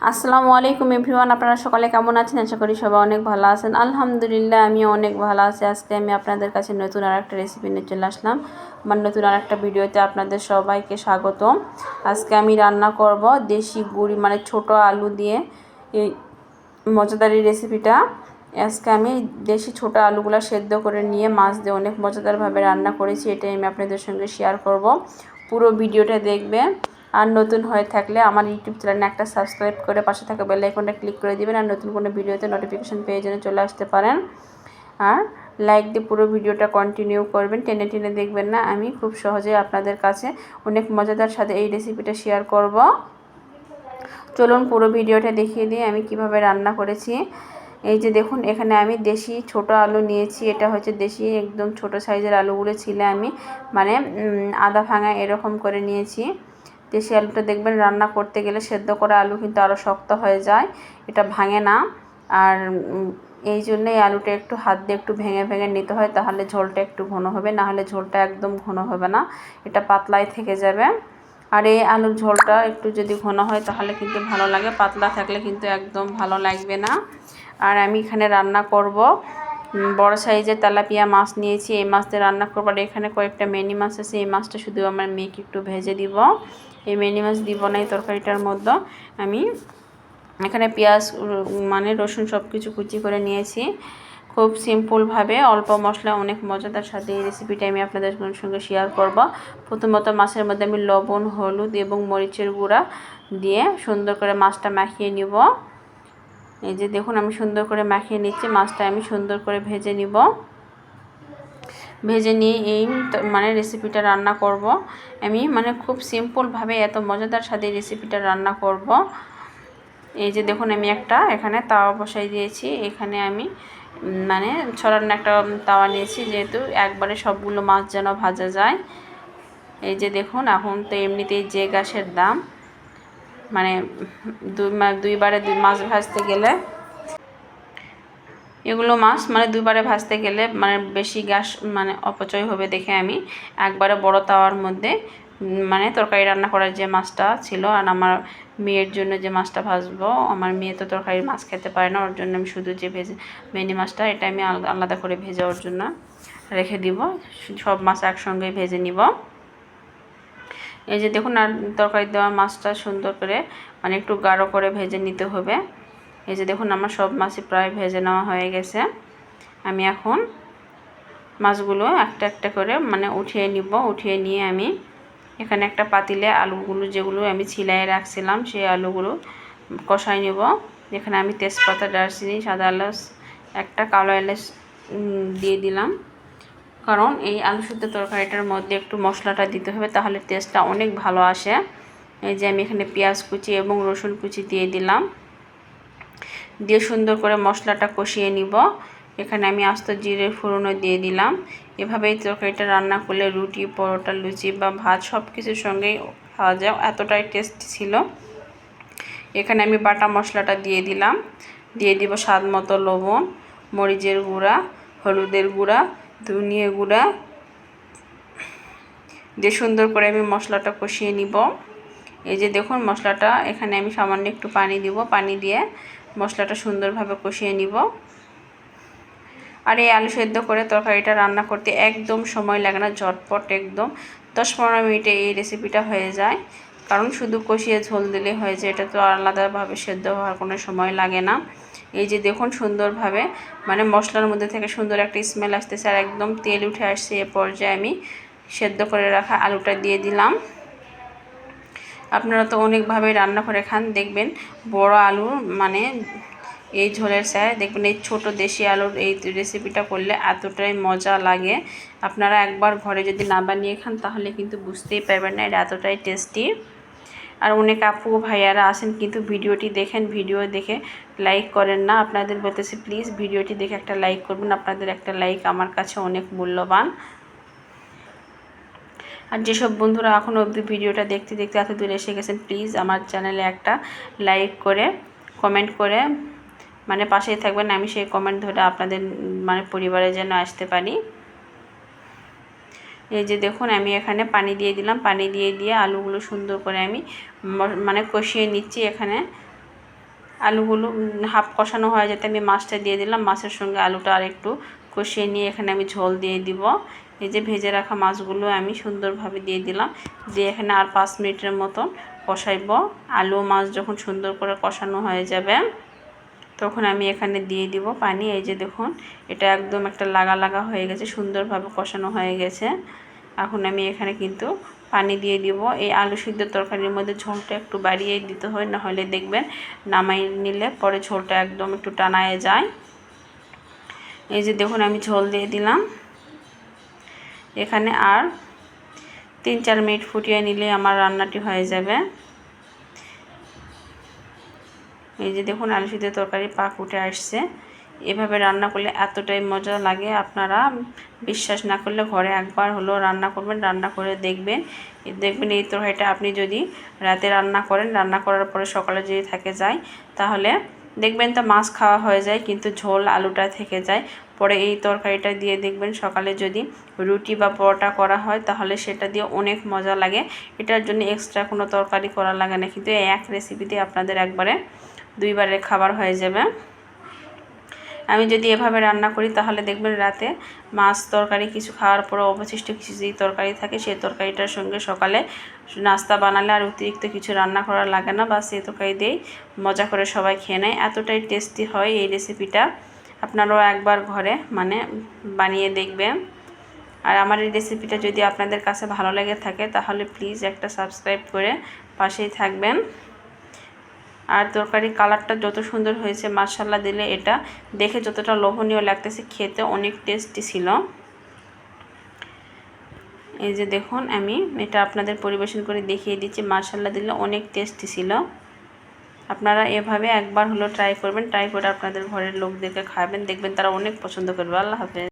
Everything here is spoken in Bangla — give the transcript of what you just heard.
আসসালামু আলাইকুম এভরিওয়ান, আপনারা সকালে কেমন আছেন? আশা করি সবাই অনেক ভালো আছেন। আলহামদুলিল্লাহ আমি অনেক ভালো আছি। আজকে আমি আপনাদের কাছে নতুন আর একটা রেসিপি নিয়ে চলে আসলাম। আমার নতুন আর একটা ভিডিওতে আপনাদের সবাইকে স্বাগতম। আজকে আমি রান্না করব দেশি গুড়ি মানে ছোট আলু দিয়ে এই মজাদার এই রেসিপিটা। আজকে আমি দেশি ছোট আলুগুলো সেদ্ধ করে নিয়ে মাছ দিয়ে অনেক মজাদারভাবে রান্না করেছি। এটাই আমি আপনাদের সঙ্গে শেয়ার করব। পুরো ভিডিওটা দেখবেন। আর নতুন হয়ে থাকলে আমার ইউটিউব চ্যানেলে একটা সাবস্ক্রাইব করে পাশে থাকা বেল আইকনটা ক্লিক করে দিবেন, আর নতুন কোনো ভিডিওতে নোটিফিকেশন পেয়ে যেন চলে আসতে পারেন। আর লাইক দিয়ে পুরো ভিডিওটা কন্টিনিউ করবেন, টেনে টেনে দেখবেন না। আমি খুব সহজেই আপনাদের কাছে অনেক মজাদার সাথে এই রেসিপিটা শেয়ার করব। চলুন পুরো ভিডিওটা দেখিয়ে দিই আমি কিভাবে রান্না করেছি। এই যে দেখুন, এখানে আমি দেশি ছোট আলু নিয়েছি। এটা হচ্ছে দেশি একদম ছোট সাইজের আলুগুলো ছিল, আমি মানে আধা ভাঙা এরকম করে নিয়েছি। দেশি আলুটা দেখবেন রান্না করতে গেলে সেদ্ধ করা আলু কিন্তু আরও শক্ত হয়ে যায়, এটা ভাঙে না। আর এই জন্যই আলুটা একটু হাত দিয়ে একটু ভেঙে ভেঙে নিতে হয়, তাহলে ঝোলটা একটু ঘন হবে, না হলে ঝোলটা একদম ঘন হবে না, এটা পাতলাই থেকে যাবে। আর এই আলুর ঝোলটা একটু যদি ঘন হয় তাহলে কিন্তু ভালো লাগে, পাতলা থাকলে কিন্তু একদম ভালো লাগবে না। আর আমি এখানে রান্না করব বড় সাইজের তেলাপিয়া মাছ নিয়েছি, এই মাছ দিয়ে রান্না করব। আর এখানে কয়েকটা মিনি মাছ আছে, এই মাছটা শুধু আমার মেয়েকে একটু ভেজে দিব, এই মিনি মাছ দিব না এই তরকারিটার মধ্যে। আমি এখানে পেঁয়াজ মানে রসুন সব কিছু কুচি করে নিয়েছি। খুব সিম্পলভাবে অল্প মশলা অনেক মজাদার সাথে এই রেসিপিটা আমি আপনাদের সঙ্গে শেয়ার করব। প্রথমত মাছের মধ্যে আমি লবণ, হলুদ এবং মরিচের গুঁড়া দিয়ে সুন্দর করে মাছটা মাখিয়ে নিব। এই যে দেখুন, আমি সুন্দর করে মাখিয়ে নিচ্ছি। মাছটা আমি সুন্দর করে ভেজে নিব। ভেজে নিয়ে এই মানে রেসিপিটা রান্না করব আমি, মানে খুব সিম্পলভাবে এত মজাদার স্বাদে রেসিপিটা রান্না করব। এই যে দেখুন, আমি একটা এখানে তাওয়া বসাই দিয়েছি। এখানে আমি মানে ছড়ানো একটা তাওয়া নিয়েছি, যেহেতু একবারে সবগুলো মাছ যেন ভাজা যায়। এই যে দেখুন, এখন তো এমনিতেই যে গ্যাসের দাম, মানে দুইবারে মাছ ভাজতে গেলে এগুলো মাছ মানে দুইবারে ভাজতে গেলে মানে বেশি গ্যাস মানে অপচয় হবে দেখে আমি একবারে বড় তাওয়ার মধ্যে মানে তরকারি রান্না করার যে মাছটা ছিল, আর আমার মেয়ের জন্য যে মাছটা ভাজবো, আমার মেয়ে তো তরকারির মাছ খেতে পারে না, ওর জন্য আমি শুধু যে মিনি মাছটা এটা আমি আলাদা করে ভেজে ওর জন্য রেখে দিব। সব মাছ একসঙ্গে ভেজে নিব। এই যে দেখুন, আর তরকারি দেওয়া মাছটা সুন্দর করে মানে একটু গাঢ় করে ভেজে নিতে হবে। এই যে দেখুন, আমার সব মাছই প্রায় ভেজে নেওয়া হয়ে গেছে। আমি এখন মাছগুলো একটা একটা করে মানে উঠিয়ে নিব। উঠিয়ে নিয়ে আমি এখানে একটা পাতিলে আলুগুলো যেগুলো আমি ছিলাইয়ে রাখছিলাম সেই আলুগুলো কষাই নেব। এখানে আমি তেজপাতা, দারচিনি, সাদা এলাচ, একটা কালো এলাচ দিয়ে দিলাম, কারণ এই আলু সিদ্ধ তরকারিটার মধ্যে একটু মশলাটা দিতে হবে, তাহলে টেস্টটা অনেক ভালো আসে। এই যে আমি এখানে পেঁয়াজ কুচি এবং রসুন কুচি দিয়ে দিলাম, দিয়ে সুন্দর করে মশলাটা কষিয়ে নিব। এখানে আমি আস্ত জিরে ফোড়নও দিয়ে দিলাম। এভাবেই তরকারিটা রান্না করলে রুটি, পরোটা, লুচি বা ভাত সব কিছুর সঙ্গেই খাওয়া যায়, এতটাই টেস্টি ছিল। এখানে আমি বাটা মশলাটা দিয়ে দিলাম, দিয়ে দিব স্বাদ মতো লবণ, মরিচের গুঁড়া, হলুদের গুঁড়া, ধনিয়া গুঁড়া দিয়ে সুন্দর করে আমি মশলাটা কষিয়ে নিব। এই যে দেখুন, মশলাটা এখানে আমি সামান্য একটু পানি দিব, পানি দিয়ে মশলাটা সুন্দরভাবে কষিয়ে নিব। আর এই আলু সেদ্ধ করে তরকারিটা রান্না করতে একদম সময় লাগে না, ঝটপট একদম 10-15 মিনিটে এই রেসিপিটা হয়ে যায়, কারণ শুধু কষিয়ে ঝোল দিলে হয়ে যায়, এটা তো আলাদাভাবে সেদ্ধ হওয়ার কোনো সময় লাগে না। এই যে দেখুন, সুন্দরভাবে মানে মশলার মধ্যে থেকে সুন্দর একটা স্মেল আসতেছে আর একদম তেল উঠে আসছে। এ পর্যায়ে আমি সেদ্ধ করে রাখা আলুটা দিয়ে দিলাম। আপনারা তো অনেকভাবে রান্না করে খান, দেখবেন বড় আলু মানে এই ঝোলের চাই দেখবেন এই ছোট দেশি আলুর এই রেসিপিটা করলে এতটাই মজা লাগে। আপনারা একবার ঘরে যদি না বানিয়ে খান তাহলে কিন্তু বুঝতেই পারবেন না এটা এতটাই টেস্টি। আর অনেক আপু ভাইয়ারা আসেন কিন্তু ভিডিওটি দেখেন, ভিডিও দেখে লাইক করেন না। আপনাদের বলতেছি প্লিজ ভিডিওটি দেখে একটা লাইক করবেন, আপনাদের একটা লাইক আমার কাছে অনেক মূল্যবান। আর যেসব বন্ধুরা এখনও অবধি ভিডিওটা দেখতে দেখতে এত দূর এসে গেছেন, প্লিজ আমার চ্যানেলে একটা লাইক করে কমেন্ট করে মানে পাশেই থাকবেন, আমি সেই কমেন্ট ধরে আপনাদের মানে পরিবারে যেন আসতে পারি। এই যে দেখুন, আমি এখানে পানি দিয়ে দিলাম, পানি দিয়ে আলুগুলো সুন্দর করে আমি মানে কষিয়ে নিচ্ছি। এখানে আলুগুলো হাফ কষানো হয়ে যেতে আমি মাছটা দিয়ে দিলাম। মাছের সঙ্গে আলুটা আর একটু কষিয়ে নিয়ে এখানে আমি ঝোল দিয়ে দিব। এই যে ভেজে রাখা মাছগুলো আমি সুন্দরভাবে দিয়ে দিলাম, দিয়ে এখানে আর 5 মিনিটের মতন কষাইব। আলু মাছ যখন সুন্দর করে কষানো হয়ে যাবে তখন আমি এখানে দিয়ে দিব পানি। এই যে দেখুন এটা একদম একটা লাগা লাগা হয়ে গেছে, সুন্দরভাবে কষানো হয়ে গেছে। এখন আমি এখানে কিন্তু পানি দিয়ে দিব। এই আলু সিদ্ধ তরকারির মধ্যে ঝোলটা একটু বাড়িয়ে দিতে হয়, নাহলে দেখবেন নামাই নিলে পরে ঝোলটা একদম একটু টানায় যায়। এই যে দেখুন আমি ঝোল দিয়ে দিলাম। এখানে আর 3-4 মিনিট ফুটিয়ে নিলে আমার রান্নাটি হয়ে যাবে। এই যে দেখুন আলু সিদ্ধ তরকারি পাক উঠে আসছে। এভাবে রান্না করলে এতটাই মজা লাগে, আপনারা বিশ্বাস না করলে ঘরে একবার হলো রান্না করবেন, রান্না করে দেখবেন। এই তরকারিটা আপনি যদি রাতে রান্না করেন, রান্না করার পরে সকালে যদি থেকে যায় তাহলে দেখবেন তো মাছ খাওয়া হয়ে যায় কিন্তু ঝোল আলুটা থেকে যায়। পরে এই তরকারিটা দিয়ে দেখবেন সকালে যদি রুটি বা পরোটা করা হয় তাহলে সেটা দিয়ে অনেক মজা লাগে। এটার জন্য এক্সট্রা কোনো তরকারি করা লাগে না, কিন্তু এই এক রেসিপিতে আপনাদের একবারে 2 বারের খাবার হয়ে যাবে। আমি যদি এভাবে রান্না করি তাহলে দেখবেন রাতে মাছ তরকারি কিছু খাওয়ার পরে অবশিষ্ট কিছু যেই তরকারি থাকে সেই তরকারিটার সঙ্গে সকালে নাস্তা বানালে আর অতিরিক্ত কিছু রান্না করা লাগে না, বা সেই তরকারি দিয়েই মজা করে সবাই খেয়ে নেয়। এতটাই টেস্টি হয় এই রেসিপিটা, আপনারাও একবার ঘরে বানিয়ে দেখবেন। আর আমার এই রেসিপিটা যদি আপনাদের কাছে ভালো লেগে থাকে তাহলে প্লিজ একটা সাবস্ক্রাইব করে পাশেই থাকবেন। আর তরকারি কালারটা যত সুন্দর হয়েছে মাশাআল্লাহ, দিলে এটা দেখে যতটা লোভনীয় লাগতেছে খেতে অনেক টেস্টি ছিল। এই যে দেখুন আমি এটা আপনাদের পরিবেশন করে দেখিয়ে দিচ্ছি, মাশাআল্লাহ দিলে অনেক টেস্টি ছিল। আপনারা এভাবে একবার হলো ট্রাই করবেন, ট্রাই করে আপনাদের ঘরের লোকদেরকে খাবেন, দেখবেন তারা অনেক পছন্দ করবে। আল্লাহ হাফেজ।